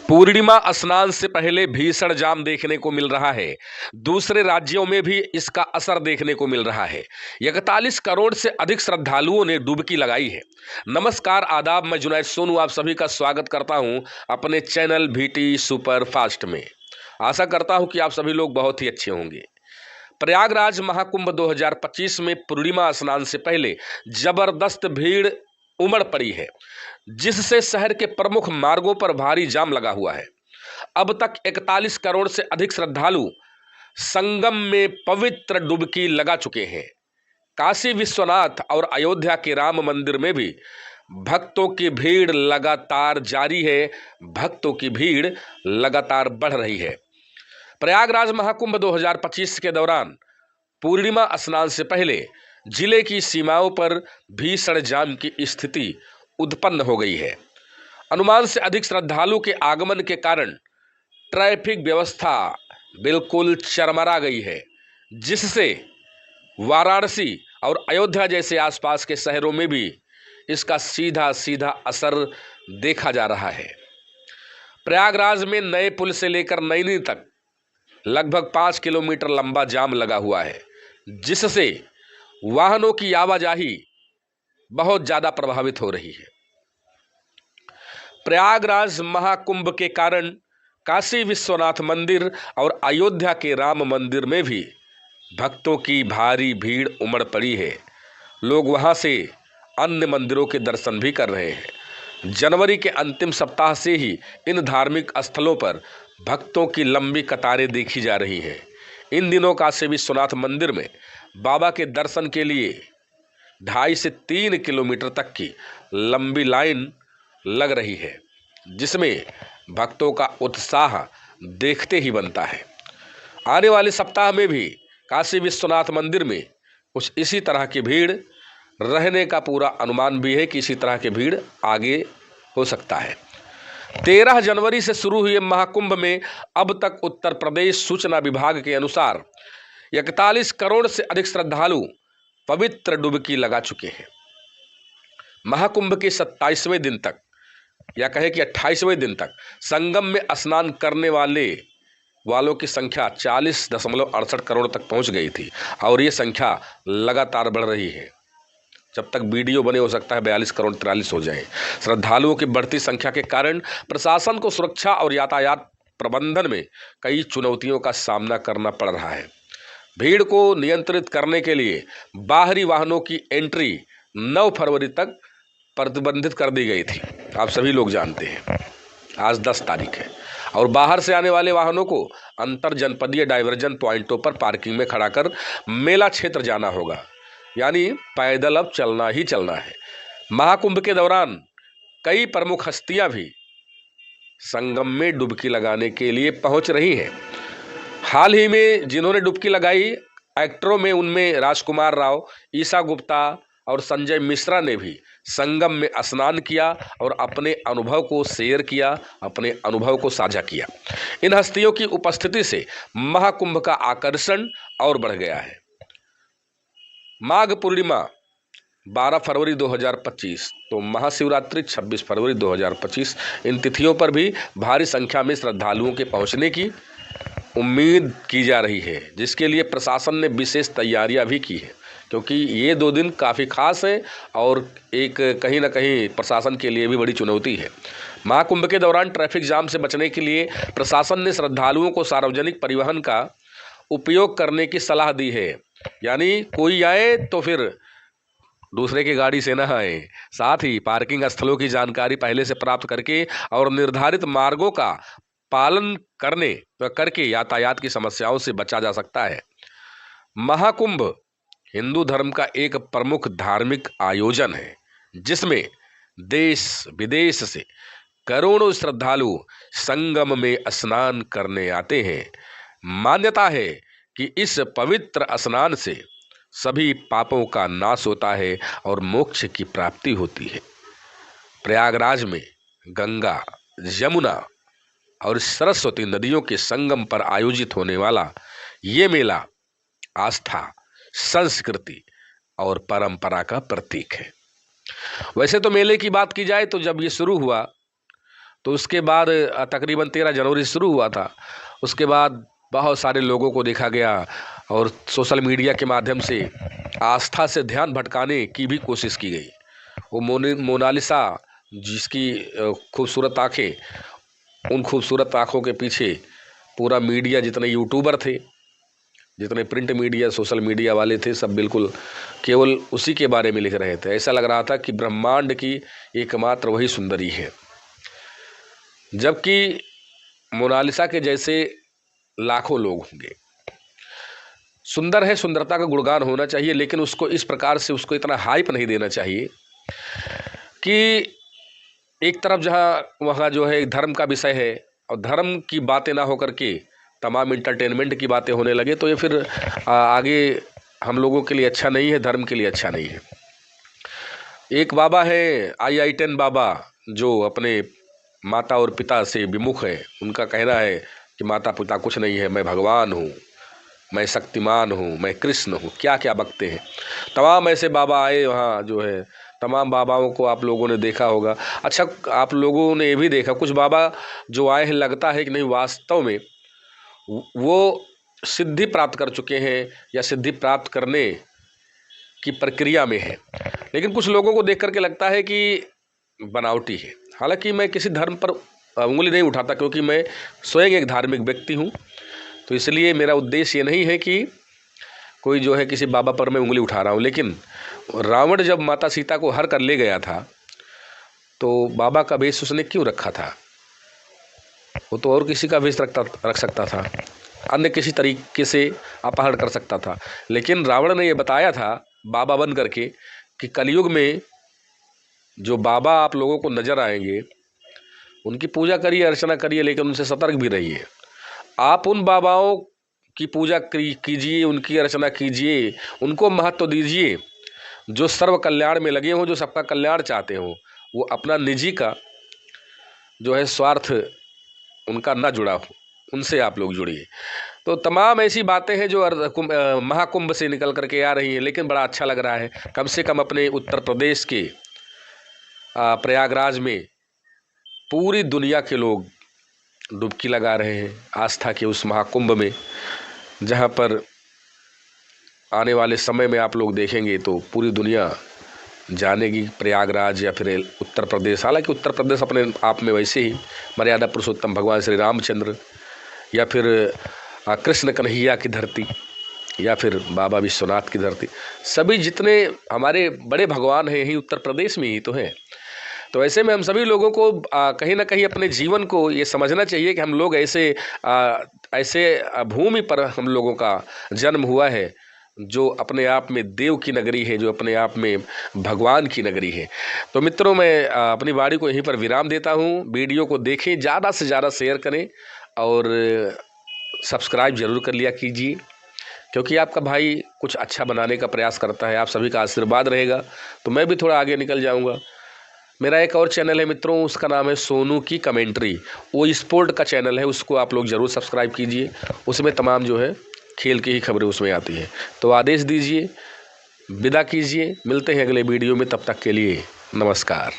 पूर्णिमा स्नान से पहले भीषण जाम देखने को मिल रहा है। दूसरे राज्यों में भी इसका असर देखने को मिल रहा है। 41 करोड़ से अधिक श्रद्धालुओं ने डुबकी लगाई है। नमस्कार, आदाब, मैं जुनैद सोनू आप सभी का स्वागत करता हूं अपने चैनल VT सुपर फास्ट में। आशा करता हूं कि आप सभी लोग बहुत ही अच्छे होंगे। प्रयागराज महाकुंभ 2025 में पूर्णिमा स्नान से पहले जबरदस्त भीड़ उमड़ पड़ी है, जिससे शहर के प्रमुख मार्गों पर भारी जाम लगा हुआ है। अब तक 41 करोड़ से अधिक श्रद्धालु संगम में पवित्र डुबकी लगा चुके हैं। काशी विश्वनाथ और अयोध्या के राम मंदिर में भी भक्तों की भीड़ लगातार जारी है। भक्तों की भीड़ लगातार बढ़ रही है। प्रयागराज महाकुंभ 2025 के दौरान पूर्णिमा स्नान से पहले जिले की सीमाओं पर भीषण जाम की स्थिति उत्पन्न हो गई है। अनुमान से अधिक श्रद्धालु के आगमन के कारण ट्रैफिक व्यवस्था बिल्कुल चरमरा गई है, जिससे वाराणसी और अयोध्या जैसे आसपास के शहरों में भी इसका सीधा सीधा असर देखा जा रहा है। प्रयागराज में नए पुल से लेकर नैनी तक लगभग 5 किलोमीटर लंबा जाम लगा हुआ है, जिससे वाहनों की आवाजाही बहुत ज़्यादा प्रभावित हो रही है। प्रयागराज महाकुंभ के कारण काशी विश्वनाथ मंदिर और अयोध्या के राम मंदिर में भी भक्तों की भारी भीड़ उमड़ पड़ी है। लोग वहां से अन्य मंदिरों के दर्शन भी कर रहे हैं। जनवरी के अंतिम सप्ताह से ही इन धार्मिक स्थलों पर भक्तों की लंबी कतारें देखी जा रही हैं। इन दिनों काशी विश्वनाथ मंदिर में बाबा के दर्शन के लिए 2.5 से 3 किलोमीटर तक की लंबी लाइन लग रही है, जिसमें भक्तों का उत्साह देखते ही बनता है। आने वाले सप्ताह में भी काशी विश्वनाथ मंदिर में कुछ इसी तरह की भीड़ रहने का पूरा अनुमान भी है कि इसी तरह की भीड़ आगे हो सकता है। 13 जनवरी से शुरू हुए महाकुंभ में अब तक उत्तर प्रदेश सूचना विभाग के अनुसार 41 करोड़ से अधिक श्रद्धालु पवित्र डुबकी लगा चुके हैं। महाकुंभ के 27वें दिन तक या कहे कि 28वें दिन तक संगम में स्नान करने वालों की संख्या 40.68 करोड़ तक पहुंच गई थी और ये संख्या लगातार बढ़ रही है। जब तक वीडियो बने हो सकता है 42 करोड़ 43 हो जाए। श्रद्धालुओं की बढ़ती संख्या के कारण प्रशासन को सुरक्षा और यातायात प्रबंधन में कई चुनौतियों का सामना करना पड़ रहा है। भीड़ को नियंत्रित करने के लिए बाहरी वाहनों की एंट्री 9 फरवरी तक प्रतिबंधित कर दी गई थी। आप सभी लोग जानते हैं आज 10 तारीख है और बाहर से आने वाले वाहनों को अंतर जनपदीय डाइवर्जन पॉइंटों पर पार्किंग में खड़ा कर मेला क्षेत्र जाना होगा, यानी पैदल अब चलना ही चलना है। महाकुंभ के दौरान कई प्रमुख हस्तियां भी संगम में डुबकी लगाने के लिए पहुंच रही हैं। हाल ही में जिन्होंने डुबकी लगाई एक्टरों में उनमें राजकुमार राव, ईशा गुप्ता और संजय मिश्रा ने भी संगम में स्नान किया और अपने अनुभव को शेयर किया, अपने अनुभव को साझा किया। इन हस्तियों की उपस्थिति से महाकुंभ का आकर्षण और बढ़ गया है। माघ पूर्णिमा 12 फरवरी 2025 तो महाशिवरात्रि 26 फरवरी 2025 इन तिथियों पर भी भारी संख्या में श्रद्धालुओं के पहुंचने की उम्मीद की जा रही है, जिसके लिए प्रशासन ने विशेष तैयारियां भी की है, क्योंकि ये 2 दिन काफ़ी खास है और एक कहीं ना कहीं प्रशासन के लिए भी बड़ी चुनौती है। महाकुंभ के दौरान ट्रैफिक जाम से बचने के लिए प्रशासन ने श्रद्धालुओं को सार्वजनिक परिवहन का उपयोग करने की सलाह दी है, यानी कोई आए तो फिर दूसरे की गाड़ी से न आए। साथ ही पार्किंग स्थलों की जानकारी पहले से प्राप्त करके और निर्धारित मार्गों का पालन करके यातायात की समस्याओं से बचा जा सकता है। महाकुंभ हिंदू धर्म का एक प्रमुख धार्मिक आयोजन है, जिसमें देश विदेश से करोड़ों श्रद्धालु संगम में स्नान करने आते हैं। मान्यता है कि इस पवित्र स्नान से सभी पापों का नाश होता है और मोक्ष की प्राप्ति होती है। प्रयागराज में गंगा, यमुना और सरस्वती नदियों के संगम पर आयोजित होने वाला ये मेला आस्था, संस्कृति और परंपरा का प्रतीक है। वैसे तो मेले की बात की जाए तो जब ये शुरू हुआ तो उसके बाद तकरीबन 13 जनवरी से शुरू हुआ था। उसके बाद बहुत सारे लोगों को देखा गया और सोशल मीडिया के माध्यम से आस्था से ध्यान भटकाने की भी कोशिश की गई। वो मोनालिसा जिसकी खूबसूरत आंखें, उन खूबसूरत आंखों के पीछे पूरा मीडिया, जितने यूट्यूबर थे, जितने प्रिंट मीडिया, सोशल मीडिया वाले थे, सब बिल्कुल केवल उसी के बारे में लिख रहे थे। ऐसा लग रहा था कि ब्रह्मांड की एकमात्र वही सुंदरी है, जबकि मोनालिसा के जैसे लाखों लोग होंगे। सुंदर है, सुंदरता का गुणगान होना चाहिए, लेकिन उसको इस प्रकार से उसको इतना हाइप नहीं देना चाहिए कि एक तरफ जहाँ वहाँ जो है धर्म का विषय है और धर्म की बातें ना होकर के तमाम इंटरटेनमेंट की बातें होने लगे, तो ये फिर आगे हम लोगों के लिए अच्छा नहीं है, धर्म के लिए अच्छा नहीं है। एक बाबा है II-10 बाबा, जो अपने माता और पिता से विमुख है। उनका कहना है कि माता पिता कुछ नहीं है, मैं भगवान हूँ, मैं शक्तिमान हूँ, मैं कृष्ण हूँ, क्या क्या बकते हैं। तमाम ऐसे बाबा आए वहाँ, जो है तमाम बाबाओं को आप लोगों ने देखा होगा। अच्छा, आप लोगों ने ये भी देखा, कुछ बाबा जो आए हैं, लगता है कि नहीं वास्तव में वो सिद्धि प्राप्त कर चुके हैं या सिद्धि प्राप्त करने की प्रक्रिया में है, लेकिन कुछ लोगों को देख करके लगता है कि बनावटी है। हालांकि मैं किसी धर्म पर उंगली नहीं उठाता, क्योंकि मैं स्वयं एक धार्मिक व्यक्ति हूँ, तो इसलिए मेरा उद्देश्य ये नहीं है कि कोई जो है किसी बाबा पर मैं उंगली उठा रहा हूँ। लेकिन रावण जब माता सीता को हर कर ले गया था, तो बाबा का वेश उसने क्यों रखा था? वो तो और किसी का वेश रख सकता था, अन्य किसी तरीके से अपहरण कर सकता था। लेकिन रावण ने ये बताया था बाबा बन करके कि कलयुग में जो बाबा आप लोगों को नजर आएंगे, उनकी पूजा करिए, अर्चना करिए, लेकिन उनसे सतर्क भी रहिए। आप उन बाबाओं की पूजा कीजिए, उनकी अर्चना कीजिए, उनको महत्व दीजिए जो सर्व कल्याण में लगे हों, जो सबका कल्याण चाहते हों। वो अपना निजी का जो है स्वार्थ उनका ना जुड़ा हो, उनसे आप लोग जुड़िए। तो तमाम ऐसी बातें हैं जो महाकुंभ से निकल करके आ रही हैं, लेकिन बड़ा अच्छा लग रहा है। कम से कम अपने उत्तर प्रदेश के प्रयागराज में पूरी दुनिया के लोग डुबकी लगा रहे हैं आस्था के उस महाकुंभ में, जहाँ पर आने वाले समय में आप लोग देखेंगे तो पूरी दुनिया जानेगी प्रयागराज या फिर उत्तर प्रदेश। हालांकि उत्तर प्रदेश अपने आप में वैसे ही मर्यादा पुरुषोत्तम भगवान श्री रामचंद्र या फिर कृष्ण कन्हैया की धरती या फिर बाबा विश्वनाथ की धरती, सभी जितने हमारे बड़े भगवान हैं यही उत्तर प्रदेश में ही तो हैं। तो ऐसे में हम सभी लोगों को कहीं ना कहीं अपने जीवन को ये समझना चाहिए कि हम लोग ऐसे भूमि पर हम लोगों का जन्म हुआ है जो अपने आप में देव की नगरी है, जो अपने आप में भगवान की नगरी है। तो मित्रों, मैं अपनी वाणी को यहीं पर विराम देता हूँ। वीडियो को देखें, ज़्यादा से ज़्यादा शेयर करें और सब्सक्राइब जरूर कर लिया कीजिए, क्योंकि आपका भाई कुछ अच्छा बनाने का प्रयास करता है। आप सभी का आशीर्वाद रहेगा तो मैं भी थोड़ा आगे निकल जाऊँगा। मेरा एक और चैनल है मित्रों, उसका नाम है सोनू की कमेंट्री। वो स्पोर्ट का चैनल है, उसको आप लोग ज़रूर सब्सक्राइब कीजिए। उसमें तमाम जो है खेल की ही खबरें उसमें आती हैं। तो आदेश दीजिए, विदा कीजिए, मिलते हैं अगले वीडियो में। तब तक के लिए नमस्कार।